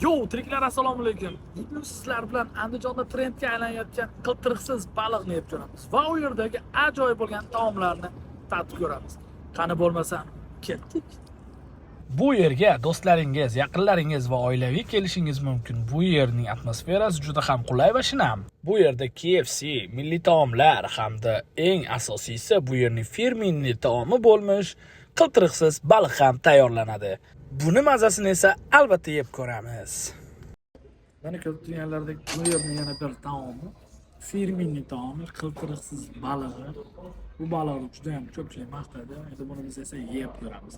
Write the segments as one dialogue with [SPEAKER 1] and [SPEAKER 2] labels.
[SPEAKER 1] Yo, tiriklar, assalomu alaykum. Bugun sizlar bilan Andijonda trendga aylanayotgan qiltiriqsiz baliqni yeb ko'ramiz va u yerdagi ajoyib bo'lgan taomlarni tatib ko'ramiz. Qani bo'lmasa, ketdik.
[SPEAKER 2] Bu yerga do'stlaringiz, yaqinlaringiz va oilaviy kelishingiz mumkin. Bu yerning atmosferasi juda ham qulay va shinam. Bu yerda KFC, milliy taomlar hamda eng asosiysi bu yerning firmenniy taomi bo'lmish qiltiriqsiz baliq ham tayyorlanadi. Buni mazasini esa albatta yeb ko'ramiz.
[SPEAKER 1] Mana ko'rib turganlaridek bu yerning yana bir taomi, firmenniy taomi, qiltiriqsiz balig'i. Bu baliqni juda ham ko'pchilik maqtadi. Endi buni biz esa yeb ko'ramiz.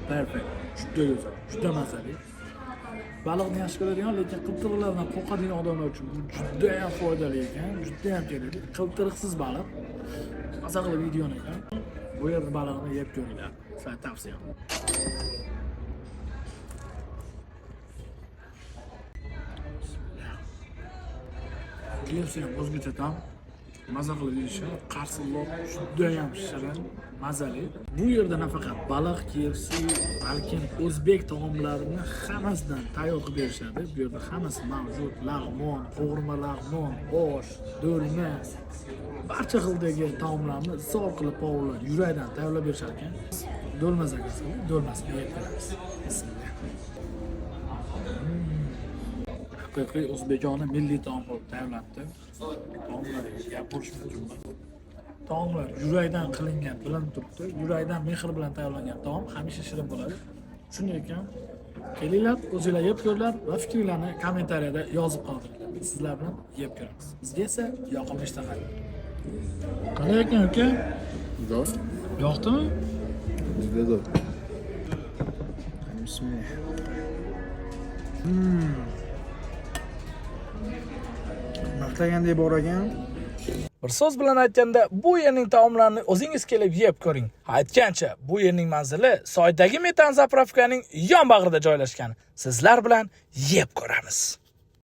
[SPEAKER 1] Perfect. Juda go'zal, juda mazali. Baliqni yaxshi ko'radigan, lekin qiltiriqlardan qo'rqadigan odamlar uchun bu juda ham foydali ekan, juda ham kerakli. Qiltiriqsiz baliq. Maza qilib videoni ekan. Bu yerda baliqni yeb ko'ringlar. Sizlarga tavsiyam. KFC ham o'zgacha ta'm. Maza qilib yeyishni, qarsilloq, juda ham shirin, mazali. Bu yerda nafaqat baliq, KFC, balkim o'zbek taomlarini hammasidan tayyor qilib berishadi. Bu yerda hammasi mavjud. Lag'mon, qovurma lag'mon, osh, do'lma, barcha xildagi taomlarni issiq qilib povurlab, yurakdan tayyorlab berishar ekan. Do'lma zakasi, do'lmasini yeb ko'ramiz. Bismillah. Haqiqiy o'zbekona milliy taom bo'lib tayyorlandi. Taomlarga gap bo'lishi mumkin. Taomlar yurakdan qilingan, bilinib turibdi. Yurakdan mehr bilan tayyorlangan taom hamisha shirin bo'ladi. Shunday ekan, kelinglar, o'zingizlar yeb ko'ringlar va fikringizni kommentariyada yozib qoldiringlar. Sizlar bilan yeb ko'ramiz. Bizga esa yoqimli ishtaha. Qanday ekan uka?
[SPEAKER 3] Zo'r.
[SPEAKER 1] Yoqdimi?
[SPEAKER 3] Juda zo'r. Bismillah. Maqtagandek bor ekan.
[SPEAKER 2] Bir so'z bilan aytganda, bu yerning taomlarini o'zingiz kelib yeb ko'ring. Aytgancha, bu yerning manzili soydagi metan zapravkaning yon bag'rida joylashgan. Sizlar bilan yeb ko'ramiz.